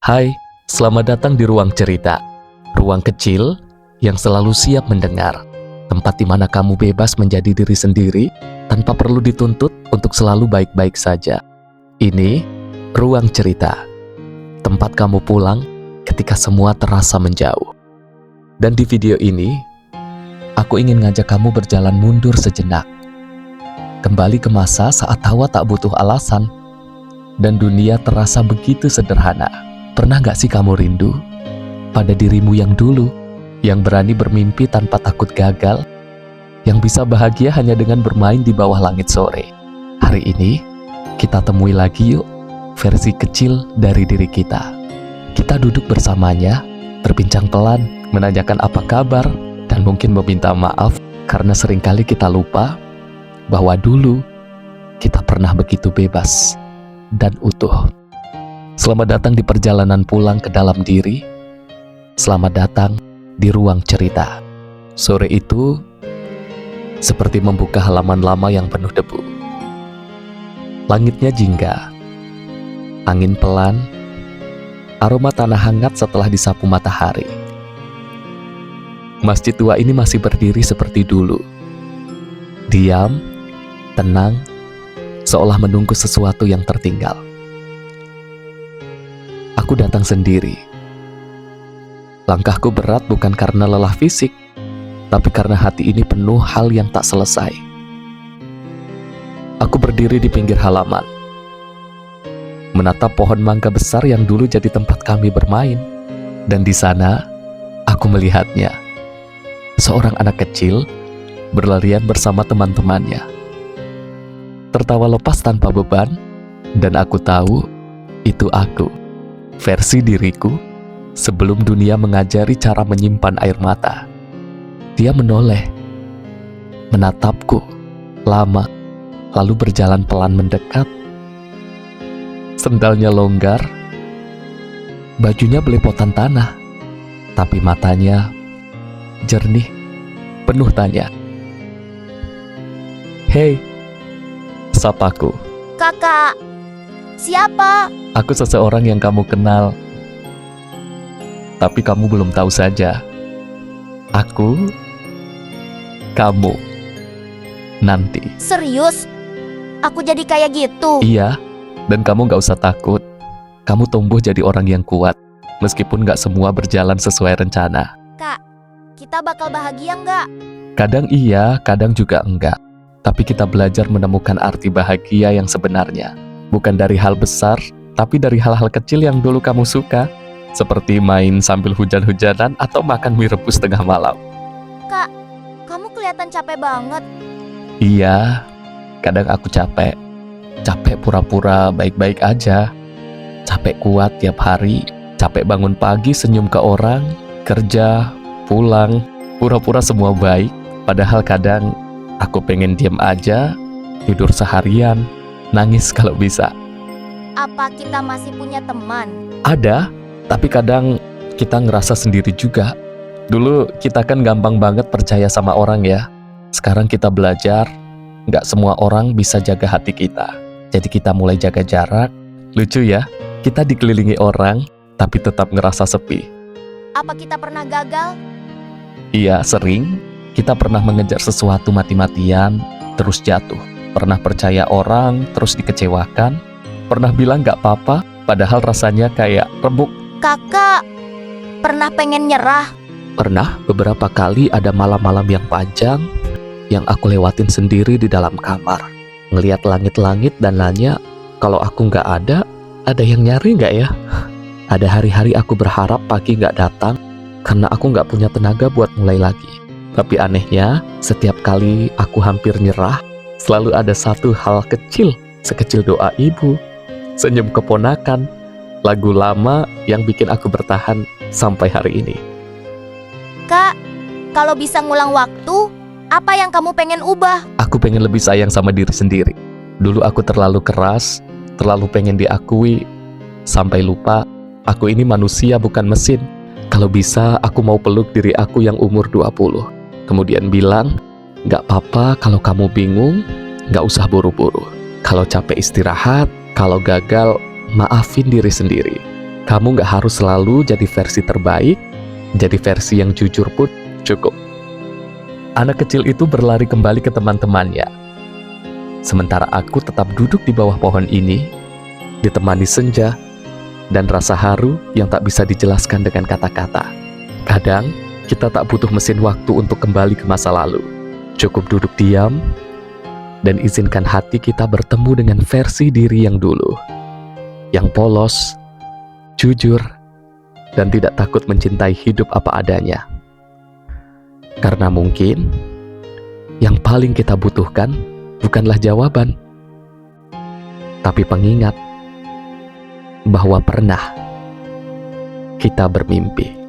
Hai, selamat datang di Ruang Cerita. Ruang kecil yang selalu siap mendengar. Tempat di mana kamu bebas menjadi diri sendiri tanpa perlu dituntut untuk selalu baik-baik saja. Ini Ruang Cerita. Tempat kamu pulang ketika semua terasa menjauh. Dan di video ini, aku ingin ngajak kamu berjalan mundur sejenak. Kembali ke masa saat Hawa tak butuh alasan dan dunia terasa begitu sederhana. Pernah gak sih kamu rindu pada dirimu yang dulu, yang berani bermimpi tanpa takut gagal, yang bisa bahagia hanya dengan bermain di bawah langit sore? Hari ini, kita temui lagi yuk versi kecil dari diri kita. Kita duduk bersamanya, berbincang pelan, menanyakan apa kabar, dan mungkin meminta maaf karena seringkali kita lupa bahwa dulu kita pernah begitu bebas dan utuh. Selamat datang di perjalanan pulang ke dalam diri. Selamat datang di Ruang Cerita. Sore itu seperti membuka halaman lama yang penuh debu. Langitnya jingga, angin pelan, aroma tanah hangat setelah disapu matahari. Masjid tua ini masih berdiri seperti dulu. Diam, tenang, seolah menunggu sesuatu yang tertinggal. Aku datang sendiri. Langkahku berat bukan karena lelah fisik, tapi karena hati ini penuh hal yang tak selesai. Aku berdiri di pinggir halaman, menatap pohon mangga besar yang dulu jadi tempat kami bermain. Dan di sana, aku melihatnya. Seorang anak kecil berlarian bersama teman-temannya. Tertawa lepas tanpa beban, dan aku tahu itu aku. Versi diriku sebelum dunia mengajari cara menyimpan air mata. Dia menoleh, menatapku lama, lalu berjalan pelan mendekat. Sendalnya longgar, bajunya belepotan tanah, tapi matanya jernih, penuh tanya. "Hei," sapaku. Kakak, siapa? Aku seseorang yang kamu kenal, tapi kamu belum tahu saja. Aku, kamu, nanti. Serius? Aku jadi kayak gitu? Iya, dan kamu gak usah takut. Kamu tumbuh jadi orang yang kuat, meskipun gak semua berjalan sesuai rencana. Kak, kita bakal bahagia nggak? Kadang iya, kadang juga enggak. Tapi kita belajar menemukan arti bahagia yang sebenarnya. Bukan dari hal besar, tapi dari hal-hal kecil yang dulu kamu suka, seperti main sambil hujan-hujanan atau makan mie rebus tengah malam. Kak, kamu kelihatan capek banget. Iya, kadang aku capek. Capek pura-pura baik-baik aja. Capek kuat tiap hari. Capek bangun pagi senyum ke orang, kerja, pulang, pura-pura semua baik. Padahal kadang aku pengen diam aja, tidur seharian, nangis kalau bisa. Apa kita masih punya teman? Ada, tapi kadang kita ngerasa sendiri juga. Dulu kita kan gampang banget percaya sama orang ya. Sekarang kita belajar, nggak semua orang bisa jaga hati kita. Jadi kita mulai jaga jarak. Lucu ya, kita dikelilingi orang, tapi tetap ngerasa sepi. Apa kita pernah gagal? Iya, sering. Kita pernah mengejar sesuatu mati-matian, terus jatuh. Pernah percaya orang, terus dikecewakan. Pernah bilang gak apa-apa, padahal rasanya kayak remuk. Kakak, pernah pengen nyerah? Pernah beberapa kali ada malam-malam yang panjang yang aku lewatin sendiri di dalam kamar. Ngeliat langit-langit dan nanya, kalau aku gak ada yang nyari gak ya? Ada hari-hari aku berharap pagi gak datang, karena aku gak punya tenaga buat mulai lagi. Tapi anehnya, setiap kali aku hampir nyerah, selalu ada satu hal kecil, sekecil doa ibu, senyum keponakan, lagu lama yang bikin aku bertahan sampai hari ini. Kak, kalau bisa ngulang waktu, apa yang kamu pengen ubah? Aku pengen lebih sayang sama diri sendiri. Dulu aku terlalu keras, terlalu pengen diakui, sampai lupa aku ini manusia bukan mesin. Kalau bisa aku mau peluk diri aku yang umur 20. Kemudian bilang, gak apa-apa kalau kamu bingung, gak usah buru-buru. Kalau capek istirahat, kalau gagal maafin diri sendiri. Kamu nggak harus selalu jadi versi terbaik, jadi versi yang jujur pun cukup. Anak kecil itu berlari kembali ke teman-temannya. Sementara aku tetap duduk di bawah pohon ini, ditemani senja dan rasa haru yang tak bisa dijelaskan dengan kata-kata. Kadang, kita tak butuh mesin waktu untuk kembali ke masa lalu. Cukup duduk diam dan izinkan hati kita bertemu dengan versi diri yang dulu. Yang polos, jujur, dan tidak takut mencintai hidup apa adanya. Karena mungkin yang paling kita butuhkan bukanlah jawaban, tapi pengingat bahwa pernah kita bermimpi.